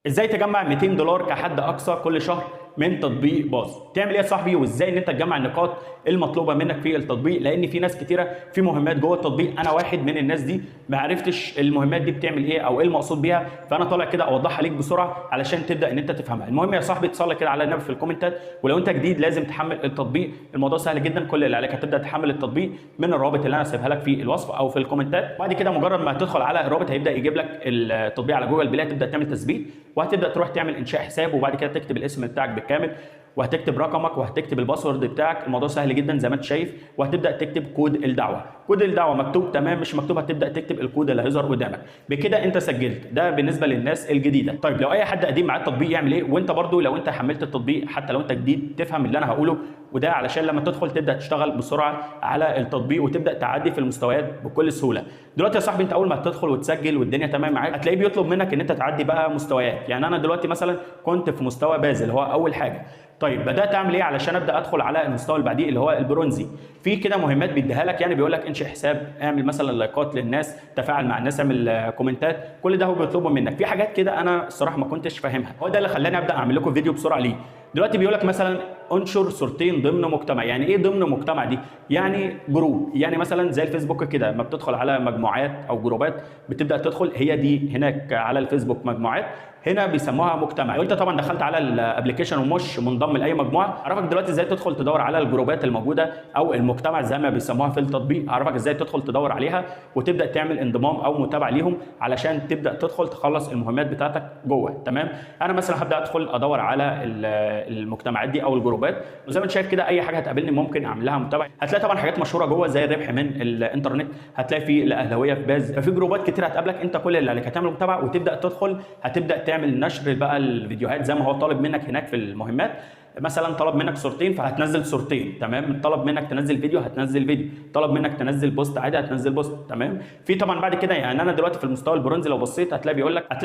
ازاي تجمع 200 دولار كحد اقصى كل شهر من تطبيق باظ؟ تعمل ايه يا صاحبي وازاي ان انت تجمع النقاط المطلوبه منك في التطبيق؟ لان في ناس كتيره في مهمات جوه التطبيق، انا واحد من الناس دي ما عرفتش المهمات دي بتعمل ايه او ايه المقصود بيها، فانا طالع كده اوضحها ليك بسرعه علشان تبدا ان انت تفهمها. المهم يا صاحبي تصلي كده على النبي في الكومنتات، ولو انت جديد لازم تحمل التطبيق. الموضوع سهل جدا، كل اللي عليك هتبدا تحمل التطبيق من الرابط اللي انا سايبها لك في الوصف او في الكومنتات. بعد كده مجرد ما تدخل على الرابط هيبدا يجيب لك التطبيق على جوجل بلاي، تبدا تعمل تثبيت وهتبدا تروح تعمل انشاء حساب، وبعد كده تكتب الاسم بتاعك بالكامل وهتكتب رقمك وهتكتب الباسورد بتاعك. الموضوع سهل جدا زي ما انت شايف، وهتبدا تكتب كود الدعوه. كود الدعوه مكتوب تمام، مش مكتوب هتبدا تكتب الكود اللي هيظهر قدامك. بكده انت سجلت. ده بالنسبه للناس الجديده. طيب لو اي حد قديم معاه التطبيق يعمل ايه؟ وانت برضو لو انت حملت التطبيق حتى لو انت جديد تفهم اللي انا هقوله، وده علشان لما تدخل تبدا تشتغل بسرعه على التطبيق وتبدا تعدي في المستويات بكل سهوله. دلوقتي يا صاحبي انت اول ما تدخل وتسجل والدنيا تمام معاك هتلاقيه بيطلب منك ان انت تعدي بقى مستويات. يعني انا دلوقتي مثلا كنت في مستوى بازل هو اول حاجه. طيب بدات اعمل ايه علشان ابدا ادخل على المستوى اللي بعديه اللي هو البرونزي؟ في كده مهمات بيديها لك، يعني بيقول لك انشئ حساب، اعمل مثلا لايكات للناس، تفاعل مع الناس، اعمل كومنتات. كل ده هو بيطلبه منك. في حاجات كده انا الصراحه ما كنتش فاهمها، هو ده اللي خلاني ابدا اعمل لكم فيديو بسرعه ليه. دلوقتي بيقول لك مثلا انشر صورتين ضمن مجتمع. يعني ايه ضمن مجتمع دي؟ يعني جروب، يعني مثلا زي الفيسبوك كده لما بتدخل على مجموعات او جروبات بتبدا تدخل، هي دي هناك على الفيسبوك مجموعات، هنا بيسموها مجتمع. لو انت طبعا دخلت على الابلكيشن ومش منضم لاي مجموعه، اعرفك دلوقتي ازاي تدخل تدور على الجروبات الموجوده او المجتمع زي ما بيسموها في التطبيق. اعرفك ازاي تدخل تدور عليها وتبدا تعمل انضمام او متابعه ليهم علشان تبدا تدخل تخلص المهمات بتاعتك جوه. تمام؟ انا مثلا هبدا ادخل ادور على المجتمعات دي او الجروبات، وزي ما انت شايف كده اي حاجه هتقابلني ممكن اعمل لها متابعه. هتلاقي طبعا حاجات مشهوره جوه زي الربح من الانترنت، هتلاقي في الاهلاويه في باز، ففي جروبات كتير هتقابلك. انت كل اللي عليك هتعمل متابعه وتبدا تدخل، هتبدا تعمل نشر بقى الفيديوهات زي ما هو طالب منك هناك في المهمات. مثلا طلب منك صورتين فهتنزل صورتين، تمام؟ طلب منك تنزل فيديو هتنزل فيديو، طلب منك تنزل بوست عادي هتنزل بوست، تمام؟ في طبعا بعد كده يعني انا دلوقتي في المستوى البرونزي لو بصيت هتلاقي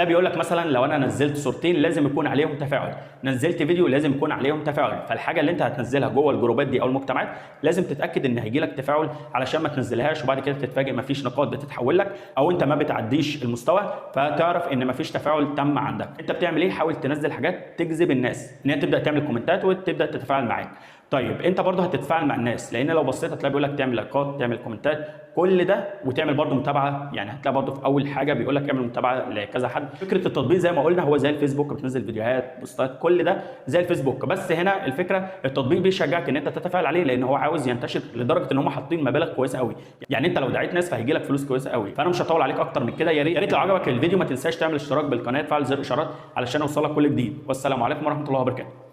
بيقول لك مثلا لو انا نزلت صورتين لازم يكون عليهم تفاعل، نزلت فيديو لازم يكون عليهم تفاعل. فالحاجه اللي انت هتنزلها جوه الجروبات دي او المجتمعات لازم تتاكد ان هيجي لك تفاعل علشان ما تنزلهاش وبعد كده تتفاجئ ما فيش نقاط بتتحول لك او انت ما بتعديش المستوى، فتعرف ان ما فيش تفاعل تم عندك. انت بتعمل ايه؟ حاول تنزل حاجات تجذب الناس ان هي تبدا تعمل كومنتات وتبدا تتفاعل معاك. طيب انت برضه هتتفاعل مع الناس، لان لو بصيت هتلاقي بيقول لك تعمل لايكات، تعمل كومنتات، كل ده، وتعمل برضه متابعه. يعني هتلاقي برضه في اول حاجه بيقول لك اعمل متابعه لكذا حد. فكره التطبيق زي ما قلنا هو زي الفيسبوك، بتنزل فيديوهات بوستات كل ده زي الفيسبوك، بس هنا الفكره التطبيق بيشجعك ان انت تتفاعل عليه لان هو عاوز ينتشر لدرجه ان هم حاطين مبالغ كويسه قوي. يعني انت لو دعيت ناس فهيجي لك فلوس كويسه قوي. فانا مش هطول عليك اكتر من كده. يا ريت لو عجبك الفيديو ما تنساش تعمل اشتراك بالقناه، تفعل زر الاشارات علشان اوصلك كل جديد. والسلام عليكم ورحمه الله وبركاته.